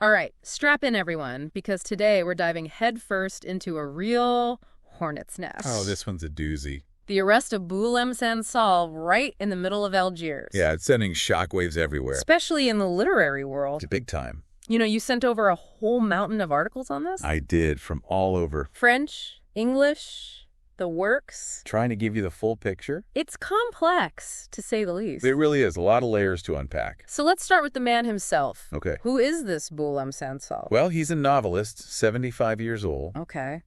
All right, strap in, everyone, because today we're diving headfirst into a real hornet's Oh, nest. this one's a doozy. The arrest of Boualem Sansal right in the middle of Algiers. Yeah, it's sending shockwaves everywhere. Especially in the literary world. It's big time. You know, you sent over a whole mountain of articles on this? I did, from all over. French, English, the works. Trying to give you the full picture. It's complex, to say the least. It really is. A lot of layers to unpack. So let's start with the man himself. Okay. Who is this Boualem Sansal? Well, he's a novelist, 75 years old. Okay.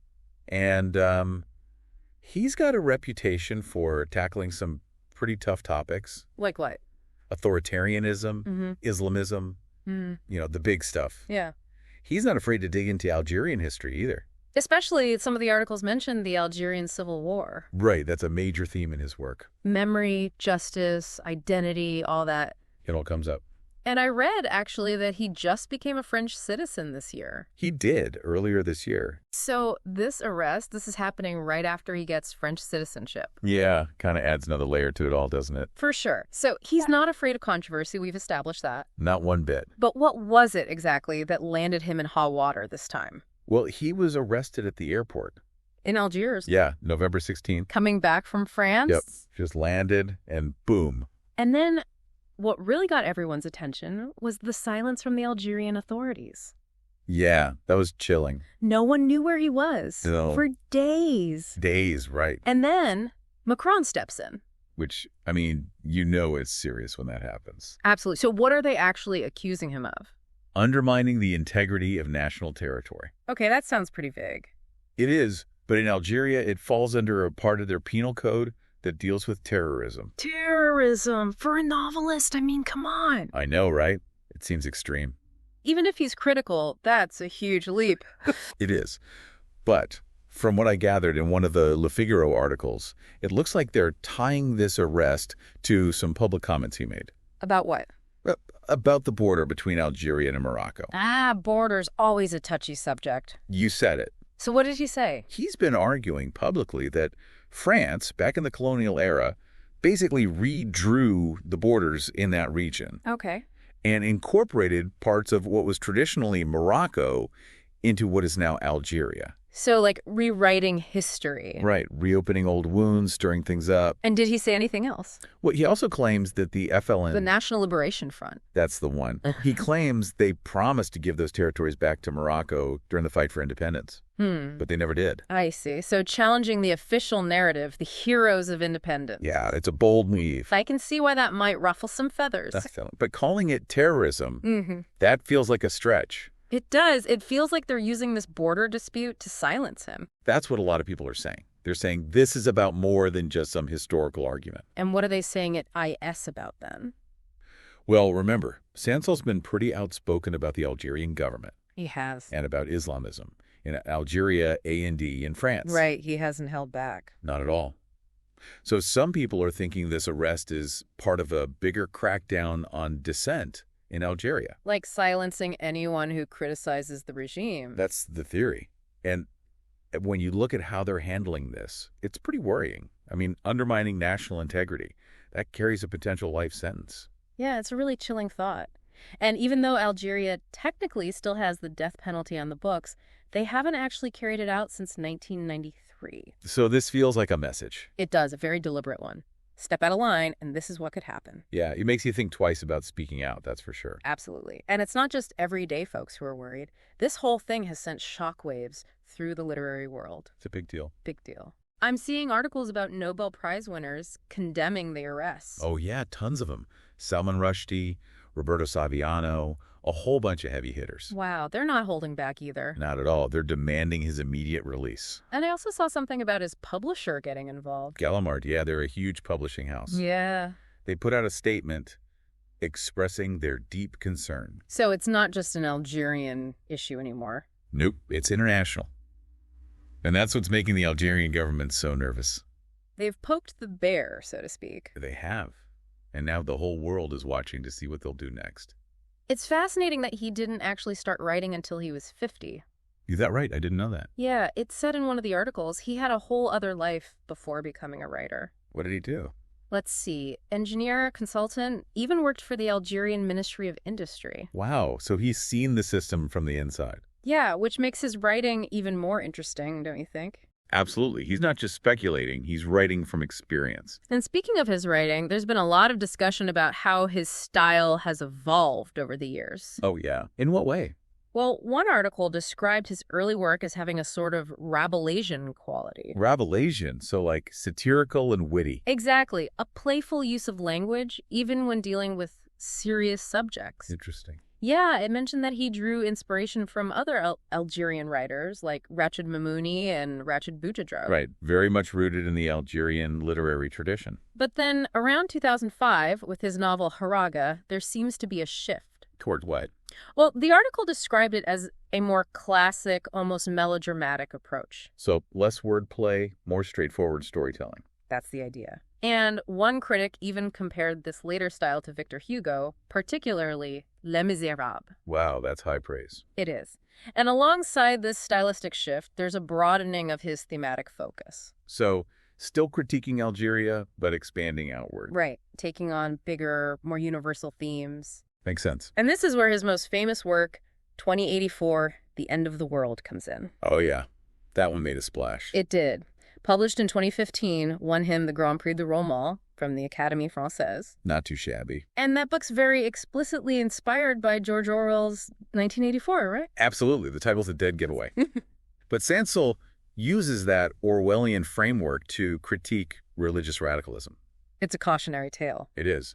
And he's got a reputation for tackling some pretty tough topics. Like what? Authoritarianism, Islamism, the big stuff. Yeah. He's not afraid to dig into Algerian history either. Especially some of the articles mentioned the Algerian Civil War. Right, that's a major theme in his work. Memory, justice, identity, all that. It all comes up. And I read, actually, that he just became a French citizen this year. He did earlier this year. So this arrest, this is happening right after he gets French citizenship. Yeah, kind of adds another layer to it all, doesn't it? For sure. So he's not afraid of controversy. We've established that. Not one bit. But what was it exactly that landed him in hot water this time? Well, he was arrested at the airport. In Algiers? Yeah, November 16th. Coming back from France? Yep, just landed and boom. And then what really got everyone's attention was the silence from the Algerian authorities. Yeah, that was chilling. No one knew where he was No. for days. Days, right. And then Macron steps in. Which, I mean, it's serious when that happens. Absolutely. So what are they actually accusing him of? Undermining the integrity of national territory. Okay, that sounds pretty vague. It is, but in Algeria, it falls under a part of their penal code that deals with terrorism. Terrorism? For a novelist? I mean, come on. I know, right? It seems extreme. Even if he's critical, that's a huge leap. It is. But from what I gathered in one of the Le Figaro articles, it looks like they're tying this arrest to some public comments he made. About what? About the border between Algeria and Morocco. Border's always a touchy subject. You said it. So what did he say? He's been arguing publicly that France, back in the colonial era, basically redrew the borders in that region Okay. and incorporated parts of what was traditionally Morocco into what is now Algeria. So, like, rewriting history. Right, reopening old wounds, stirring things up. And did he say anything else? Well, he also claims that the FLN... The National Liberation Front. That's the one. He claims they promised to give those territories back to Morocco during the fight for independence. But they never did. I see. So challenging the official narrative, the heroes of independence. Yeah, it's a bold move. I can see why that might ruffle some feathers. But calling it terrorism, that feels like a stretch. It does. It feels like they're using this border dispute to silence him. That's what a lot of people are saying. They're saying this is about more than just some historical argument. And what are they saying it IS about then? Well, remember, Sansal's been pretty outspoken about the Algerian government. He has. And about Islamism. In Algeria, A&D, in France. Right. He hasn't held back. Not at all. So some people are thinking this arrest is part of a bigger crackdown on dissent in Algeria. Like silencing anyone who criticizes the regime. That's the theory. And when you look at how they're handling this, it's pretty worrying. I mean, undermining national integrity, that carries a potential life sentence. Yeah, it's a really chilling thought. And even though Algeria technically still has the death penalty on the books, they haven't actually carried it out since 1993. So this feels like a message. It does, a very deliberate one. Step out of line, and this is what could happen. Yeah, it makes you think twice about speaking out, that's for sure. Absolutely. And it's not just everyday folks who are worried. This whole thing has sent shockwaves through the literary world. It's a big deal. Big deal. I'm seeing articles about Nobel Prize winners condemning the arrests. Oh, yeah, tons of them. Salman Rushdie, Roberto Saviano, a whole bunch of heavy hitters. Wow, they're not holding back either. Not at all. They're demanding his immediate release. And I also saw something about his publisher getting involved. Gallimard, yeah, they're a huge publishing house. Yeah. They put out a statement expressing their deep concern. So it's not just an Algerian issue anymore. Nope, it's international. And that's what's making the Algerian government so nervous. They've poked the bear, so to speak. They have. And now the whole world is watching to see what they'll do next. It's fascinating that he didn't actually start writing until he was 50. Is that right? I didn't know that. Yeah, it said in one of the articles he had a whole other life before becoming a writer. What did he do? Let's see. Engineer, consultant, even worked for the Algerian Ministry of Industry. Wow, so he's seen the system from the inside. Yeah, which makes his writing even more interesting, don't you think? Absolutely. He's not just speculating, he's writing from experience. And speaking of his writing, there's been a lot of discussion about how his style has evolved over the years. Oh, yeah. In what way? Well, one article described his early work as having a sort of Rabelaisian quality. Rabelaisian, so like satirical and witty. Exactly. A playful use of language, even when dealing with serious subjects. Interesting. Yeah, it mentioned that he drew inspiration from other Algerian writers like Rachid Mamouni and Rachid Boudjadro. Right. Very much rooted in the Algerian literary tradition. But then around 2005, with his novel Haraga, there seems to be a shift. Towards what? Well, the article described it as a more classic, almost melodramatic approach. So less wordplay, more straightforward storytelling. That's the idea. And one critic even compared this later style to Victor Hugo, particularly Les Miserables. Wow, that's high praise. It is. And alongside this stylistic shift, there's a broadening of his thematic focus. So still critiquing Algeria, but expanding outward. Right. Taking on bigger, more universal themes. Makes sense. And this is where his most famous work, 2084, The End of the World, comes in. Oh, yeah. That one made a splash. It did. Published in 2015, won him the Grand Prix de Roman from the Académie Française. Not too shabby. And that book's very explicitly inspired by George Orwell's 1984, right? Absolutely. The title's a dead giveaway. But Sansal uses that Orwellian framework to critique religious radicalism. It's a cautionary tale. It is.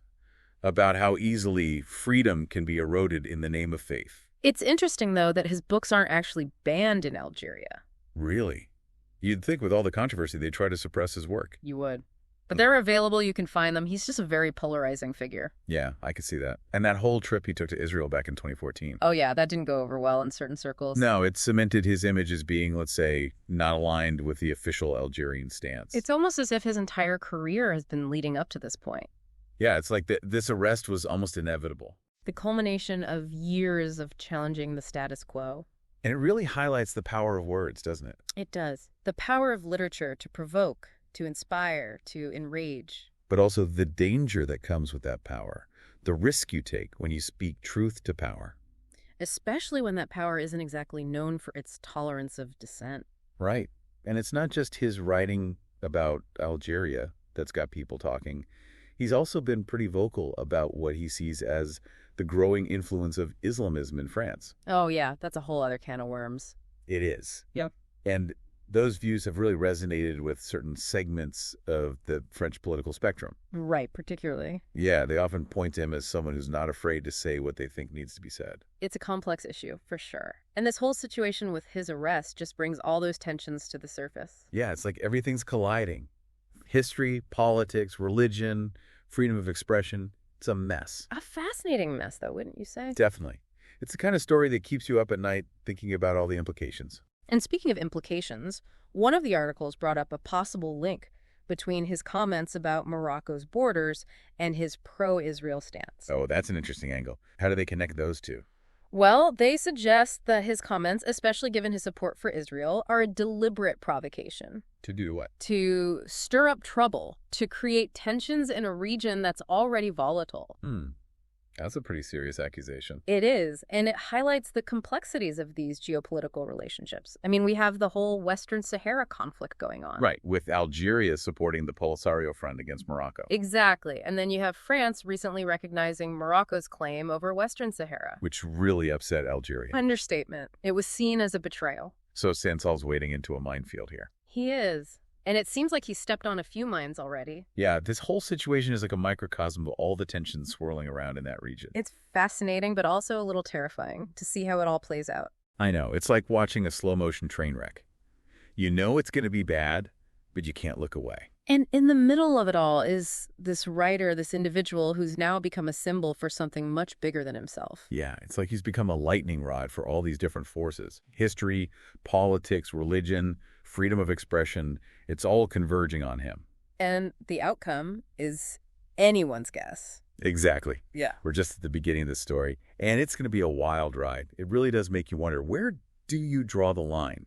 About how easily freedom can be eroded in the name of faith. It's interesting, though, that his books aren't actually banned in Algeria. Really? You'd think with all the controversy, they'd try to suppress his work. You would. But they're available, you can find them. He's just a very polarizing figure. Yeah, I could see that. And that whole trip he took to Israel back in 2014. Oh yeah, that didn't go over well in certain circles. No, it cemented his image as being, let's say, not aligned with the official Algerian stance. It's almost as if his entire career has been leading up to this point. Yeah, it's like this arrest was almost inevitable. The culmination of years of challenging the status quo. And it really highlights the power of words, doesn't it? It does. The power of literature to provoke, to inspire, to enrage. But also the danger that comes with that power. The risk you take when you speak truth to power. Especially when that power isn't exactly known for its tolerance of dissent. Right. And it's not just his writing about Algeria that's got people talking. He's also been pretty vocal about what he sees as the growing influence of Islamism in France. Oh yeah, that's a whole other can of worms. It is. Yep. And those views have really resonated with certain segments of the French political spectrum. Right, particularly. Yeah, they often point to him as someone who's not afraid to say what they think needs to be said. It's a complex issue, for sure. And this whole situation with his arrest just brings all those tensions to the surface. Yeah, it's like everything's colliding. History, politics, religion, freedom of expression. It's a mess. A fascinating mess, though, wouldn't you say? Definitely. It's the kind of story that keeps you up at night thinking about all the implications. And speaking of implications, one of the articles brought up a possible link between his comments about Morocco's borders and his pro-Israel stance. Oh, that's an interesting angle. How do they connect those two? Well, they suggest that his comments, especially given his support for Israel, are a deliberate provocation. To do what? To stir up trouble, to create tensions in a region that's already volatile. That's a pretty serious accusation. It is, and it highlights the complexities of these geopolitical relationships. I mean, we have the whole Western Sahara conflict going on. Right, with Algeria supporting the Polisario Front against Morocco. Exactly, and then you have France recently recognizing Morocco's claim over Western Sahara. Which really upset Algeria. Understatement. It was seen as a betrayal. So Sansal's wading into a minefield here. He is. And it seems like he's stepped on a few mines already. Yeah, this whole situation is like a microcosm of all the tensions swirling around in that region. It's fascinating, but also a little terrifying to see how it all plays out. I know. It's like watching a slow-motion train wreck. You know it's going to be bad, but you can't look away. And in the middle of it all is this writer, this individual who's now become a symbol for something much bigger than himself. Yeah, it's like he's become a lightning rod for all these different forces. History, politics, religion, freedom of expression, it's all converging on him. And the outcome is anyone's guess. Exactly. Yeah. We're just at the beginning of the story, and it's going to be a wild ride. It really does make you wonder, where do you draw the line?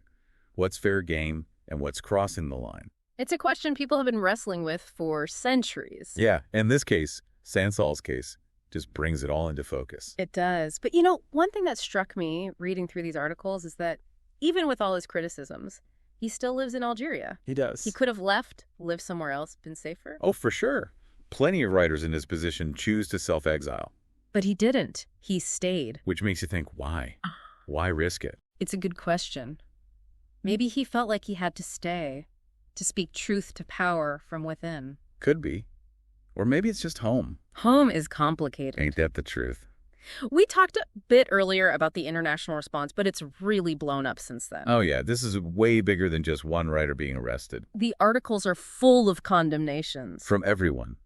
What's fair game and what's crossing the line? It's a question people have been wrestling with for centuries. Yeah, in this case, Sansal's case, just brings it all into focus. It does. But one thing that struck me reading through these articles is that even with all his criticisms, he still lives in Algeria. He does. He could have left, lived somewhere else, been safer. Oh, for sure. Plenty of writers in his position choose to self-exile. But he didn't. He stayed. Which makes you think, why? Why risk it? It's a good question. Maybe he felt like he had to stay, to speak truth to power from within. Could be. Or maybe it's just home. Home is complicated. Ain't that the truth? We talked a bit earlier about the international response, but it's really blown up since then. Oh yeah, this is way bigger than just one writer being arrested. The articles are full of condemnations. From everyone.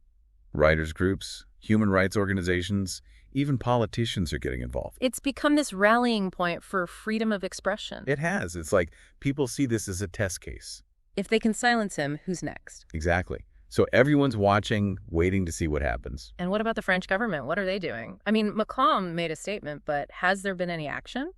Writers groups, human rights organizations, even politicians are getting involved. It's become this rallying point for freedom of expression. It has. It's like people see this as a test case. If they can silence him, who's next? Exactly. So everyone's watching, waiting to see what happens. And what about the French government? What are they doing? I mean, Macron made a statement, but has there been any action?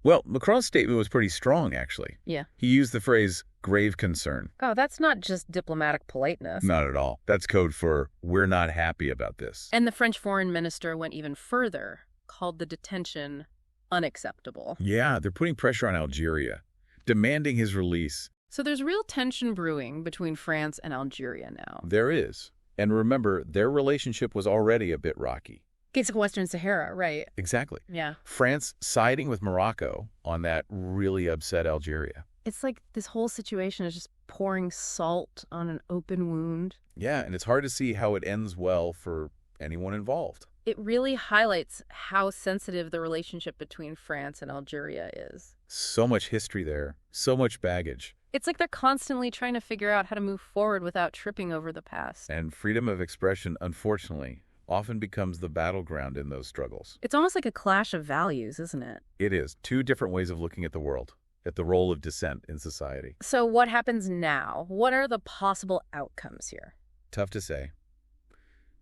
Well, Macron's statement was pretty strong, actually. Yeah. He used the phrase grave concern. Oh, that's not just diplomatic politeness. Not at all. That's code for we're not happy about this. And the French foreign minister went even further, called the detention unacceptable. Yeah, they're putting pressure on Algeria, demanding his release. So there's real tension brewing between France and Algeria now. There is. And remember, their relationship was already a bit rocky. Case of Western Sahara, right? Exactly. Yeah. France siding with Morocco on that really upset Algeria. It's like this whole situation is just pouring salt on an open wound. Yeah, and it's hard to see how it ends well for anyone involved. It really highlights how sensitive the relationship between France and Algeria is. So much history there, so much baggage. It's like they're constantly trying to figure out how to move forward without tripping over the past. And freedom of expression, unfortunately, often becomes the battleground in those struggles. It's almost like a clash of values, isn't it? It is. Two different ways of looking at the world, at the role of dissent in society. So what happens now? What are the possible outcomes here? Tough to say.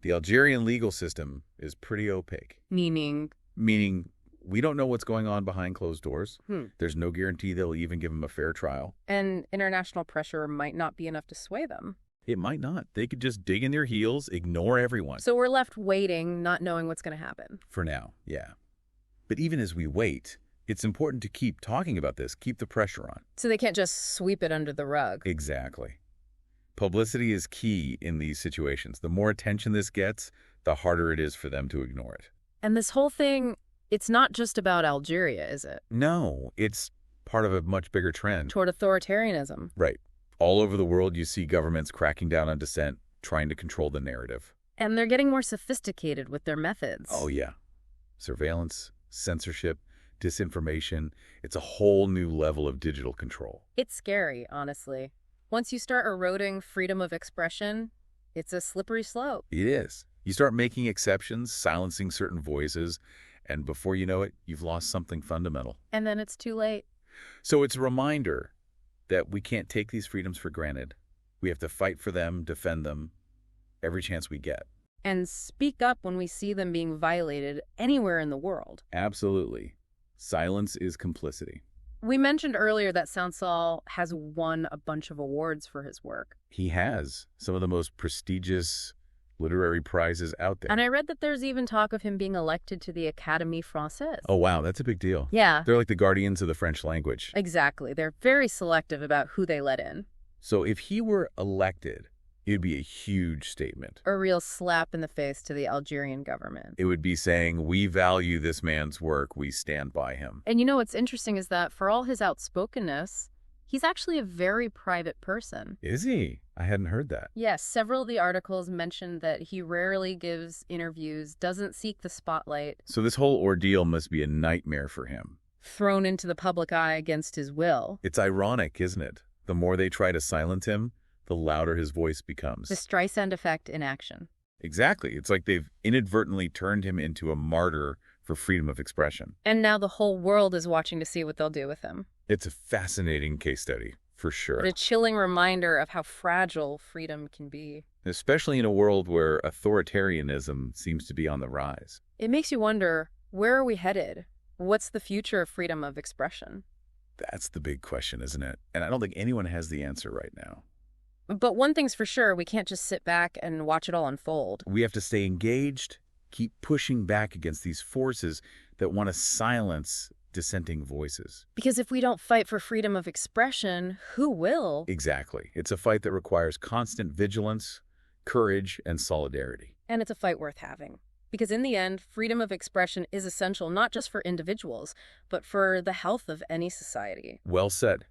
The Algerian legal system is pretty opaque. Meaning, we don't know what's going on behind closed doors. Hmm. There's no guarantee they'll even give him a fair trial. And international pressure might not be enough to sway them. It might not. They could just dig in their heels, ignore everyone. So we're left waiting, not knowing what's going to happen. For now, yeah. But even as we wait, it's important to keep talking about this, keep the pressure on. So they can't just sweep it under the rug. Exactly. Publicity is key in these situations. The more attention this gets, the harder it is for them to ignore it. And this whole thing, it's not just about Algeria, is it? No, it's part of a much bigger trend. Toward authoritarianism. Right. All over the world, you see governments cracking down on dissent, trying to control the narrative. And they're getting more sophisticated with their methods. Oh, yeah. Surveillance, censorship, disinformation. It's a whole new level of digital control. It's scary, honestly. Once you start eroding freedom of expression, it's a slippery slope. It is. You start making exceptions, silencing certain voices, and before you know it, you've lost something fundamental. And then it's too late. So it's a reminder that we can't take these freedoms for granted. We have to fight for them, defend them, every chance we get. And speak up when we see them being violated anywhere in the world. Absolutely. Silence is complicity. We mentioned earlier that Sansal has won a bunch of awards for his work. He has some of the most prestigious literary prizes out there. And I read that there's even talk of him being elected to the Académie Française. Oh, wow, that's a big deal. Yeah. They're like the guardians of the French language. Exactly. They're very selective about who they let in. So if he were elected, it would be a huge statement. A real slap in the face to the Algerian government. It would be saying, we value this man's work, we stand by him. And what's interesting is that for all his outspokenness, he's actually a very private person. Is he? I hadn't heard that. Yes, several of the articles mentioned that he rarely gives interviews, doesn't seek the spotlight. So this whole ordeal must be a nightmare for him. Thrown into the public eye against his will. It's ironic, isn't it? The more they try to silence him, the louder his voice becomes. The Streisand effect in action. Exactly. It's like they've inadvertently turned him into a martyr for freedom of expression. And now the whole world is watching to see what they'll do with him. It's a fascinating case study, for sure. But a chilling reminder of how fragile freedom can be. Especially in a world where authoritarianism seems to be on the rise. It makes you wonder, where are we headed? What's the future of freedom of expression? That's the big question, isn't it? And I don't think anyone has the answer right now. But one thing's for sure, we can't just sit back and watch it all unfold. We have to stay engaged, keep pushing back against these forces that want to silence dissenting voices. Because if we don't fight for freedom of expression, who will? Exactly. It's a fight that requires constant vigilance, courage, and solidarity. And it's a fight worth having. Because in the end, freedom of expression is essential not just for individuals, but for the health of any society. Well said.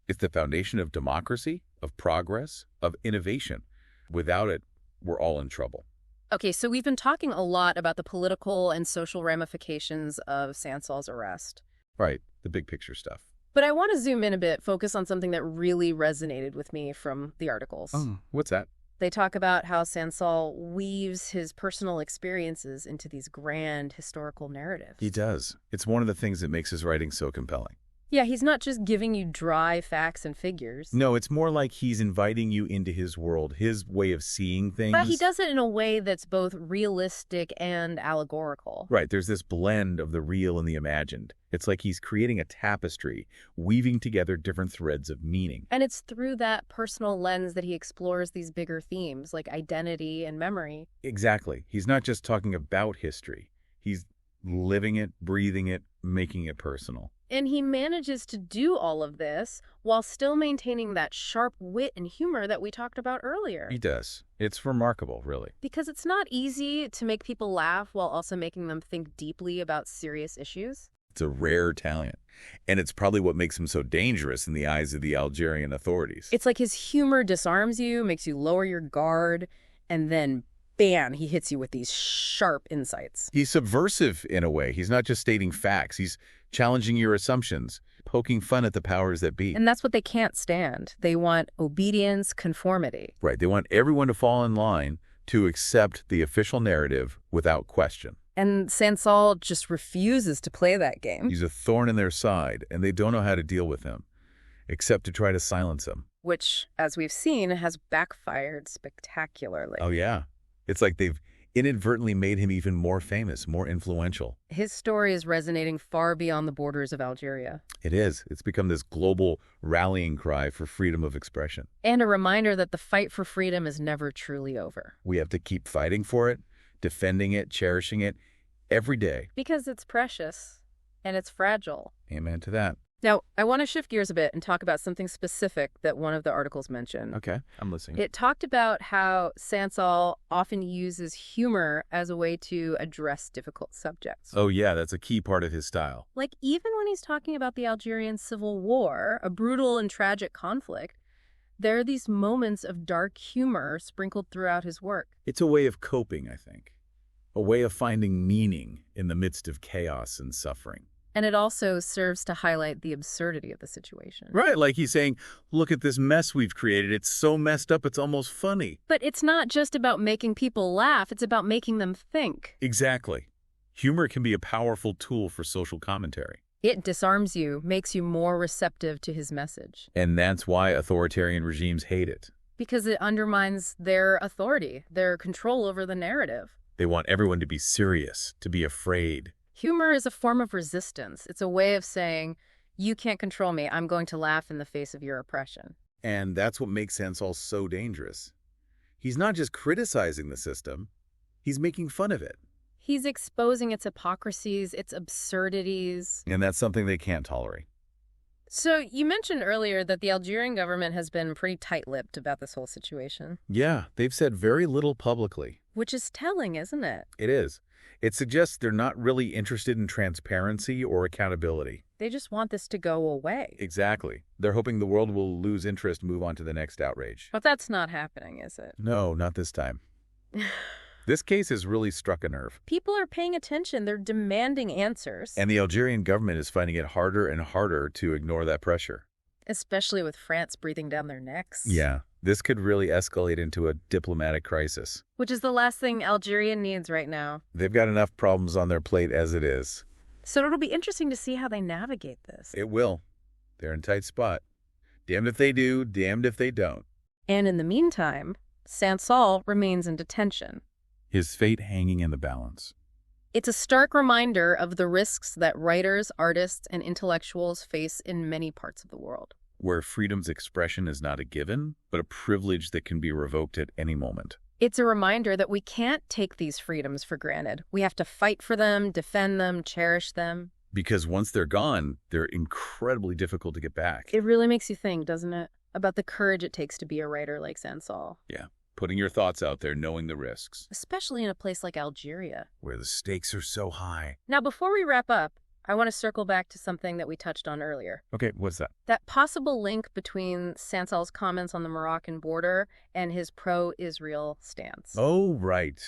It's the foundation of democracy, of progress, of innovation. Without it, we're all in trouble. Okay, so we've been talking a lot about the political and social ramifications of Sansal's arrest. Right, the big picture stuff. But I want to zoom in a bit, focus on something that really resonated with me from the articles. Oh, what's that? They talk about how Sansal weaves his personal experiences into these grand historical narratives. He does. It's one of the things that makes his writing so compelling. Yeah, he's not just giving you dry facts and figures. No, it's more like he's inviting you into his world, his way of seeing things. But he does it in a way that's both realistic and allegorical. Right, there's this blend of the real and the imagined. It's like he's creating a tapestry, weaving together different threads of meaning. And it's through that personal lens that he explores these bigger themes, like identity and memory. Exactly. He's not just talking about history. He's living it, breathing it, making it personal. And he manages to do all of this while still maintaining that sharp wit and humor that we talked about earlier. He does. It's remarkable, really. Because it's not easy to make people laugh while also making them think deeply about serious issues. It's a rare talent. And it's probably what makes him so dangerous in the eyes of the Algerian authorities. It's like his humor disarms you, makes you lower your guard, and then bam, he hits you with these sharp insights. He's subversive in a way. He's not just stating facts. He's challenging your assumptions, poking fun at the powers that be. And that's what they can't stand. They want obedience, conformity. Right. They want everyone to fall in line to accept the official narrative without question. And Sansal just refuses to play that game. He's a thorn in their side, and they don't know how to deal with him, except to try to silence him. Which, as we've seen, has backfired spectacularly. Oh, yeah. It's like they've inadvertently made him even more famous, more influential. His story is resonating far beyond the borders of Algeria. It is. It's become this global rallying cry for freedom of expression. And a reminder that the fight for freedom is never truly over. We have to keep fighting for it, defending it, cherishing it every day. Because it's precious and it's fragile. Amen to that. Now, I want to shift gears a bit and talk about something specific that one of the articles mentioned. Okay, I'm listening. It talked about how Sansal often uses humor as a way to address difficult subjects. Oh, yeah, that's a key part of his style. Like, even when he's talking about the Algerian Civil War, a brutal and tragic conflict, there are these moments of dark humor sprinkled throughout his work. It's a way of coping, I think. A way of finding meaning in the midst of chaos and suffering. And it also serves to highlight the absurdity of the situation. Right, like he's saying, look at this mess we've created. It's so messed up, it's almost funny. But it's not just about making people laugh, it's about making them think. Exactly. Humor can be a powerful tool for social commentary. It disarms you, makes you more receptive to his message. And that's why authoritarian regimes hate it. Because it undermines their authority, their control over the narrative. They want everyone to be serious, to be afraid. Humor is a form of resistance. It's a way of saying, you can't control me. I'm going to laugh in the face of your oppression. And that's what makes Sansal so dangerous. He's not just criticizing the system, he's making fun of it. He's exposing its hypocrisies, its absurdities. And that's something they can't tolerate. So you mentioned earlier that the Algerian government has been pretty tight-lipped about this whole situation. Yeah, they've said very little publicly. Which is telling, isn't it? It is. It suggests they're not really interested in transparency or accountability. They just want this to go away. Exactly. They're hoping the world will lose interest, move on to the next outrage. But that's not happening, is it? No, not this time. This case has really struck a nerve. People are paying attention. They're demanding answers. And the Algerian government is finding it harder and harder to ignore that pressure. Especially with France breathing down their necks. Yeah, this could really escalate into a diplomatic crisis. Which is the last thing Algeria needs right now. They've got enough problems on their plate as it is. So it'll be interesting to see how they navigate this. It will. They're in a tight spot. Damned if they do, damned if they don't. And in the meantime, Sansal remains in detention. His fate hanging in the balance. It's a stark reminder of the risks that writers, artists, and intellectuals face in many parts of the world. where freedom's expression is not a given, but a privilege that can be revoked at any moment. It's a reminder that we can't take these freedoms for granted. We have to fight for them, defend them, cherish them. Because once they're gone, they're incredibly difficult to get back. It really makes you think, doesn't it, about the courage it takes to be a writer like Sansal. Yeah, putting your thoughts out there, knowing the risks. Especially in a place like Algeria, where the stakes are so high. Now, before we wrap up, I want to circle back to something that we touched on earlier. Okay, what's that? That possible link between Sansal's comments on the Moroccan border and his pro-Israel stance. Oh, right.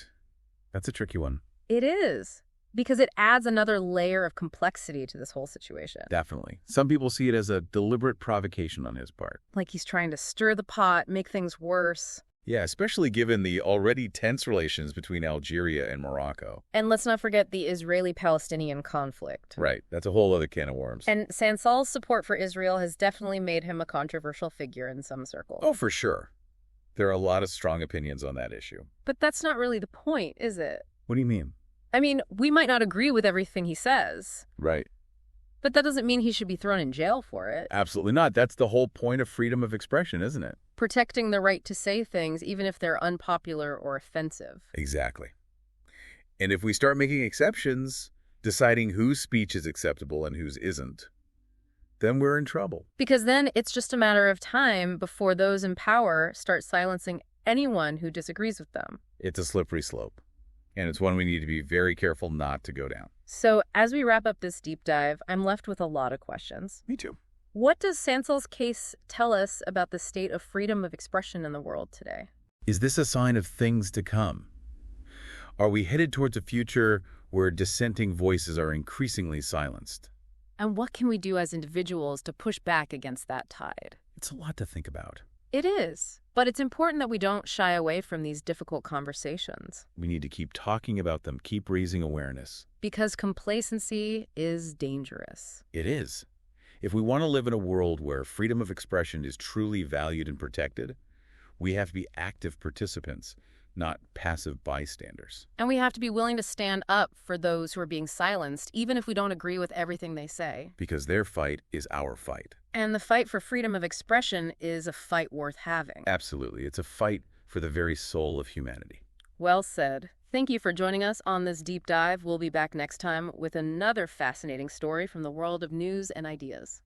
That's a tricky one. It is, because it adds another layer of complexity to this whole situation. Definitely. Some people see it as a deliberate provocation on his part. Like he's trying to stir the pot, make things worse. Yeah, especially given the already tense relations between Algeria and Morocco. And let's not forget the Israeli-Palestinian conflict. Right. That's a whole other can of worms. And Sansal's support for Israel has definitely made him a controversial figure in some circles. Oh, for sure. There are a lot of strong opinions on that issue. But that's not really the point, is it? What do you mean? I mean, we might not agree with everything he says. Right. But that doesn't mean he should be thrown in jail for it. Absolutely not. That's the whole point of freedom of expression, isn't it? Protecting the right to say things, even if they're unpopular or offensive. Exactly. And if we start making exceptions, deciding whose speech is acceptable and whose isn't, then we're in trouble. Because then it's just a matter of time before those in power start silencing anyone who disagrees with them. It's a slippery slope. And it's one we need to be very careful not to go down. So as we wrap up this deep dive, I'm left with a lot of questions. Me too. What does Sansal's case tell us about the state of freedom of expression in the world today? Is this a sign of things to come? Are we headed towards a future where dissenting voices are increasingly silenced? And what can we do as individuals to push back against that tide? It's a lot to think about. It is, but it's important that we don't shy away from these difficult conversations. We need to keep talking about them, keep raising awareness. Because complacency is dangerous. It is. If we want to live in a world where freedom of expression is truly valued and protected, we have to be active participants, not passive bystanders. And we have to be willing to stand up for those who are being silenced, even if we don't agree with everything they say. Because their fight is our fight. And the fight for freedom of expression is a fight worth having. Absolutely. It's a fight for the very soul of humanity. Well said. Thank you for joining us on this deep dive. We'll be back next time with another fascinating story from the world of news and ideas.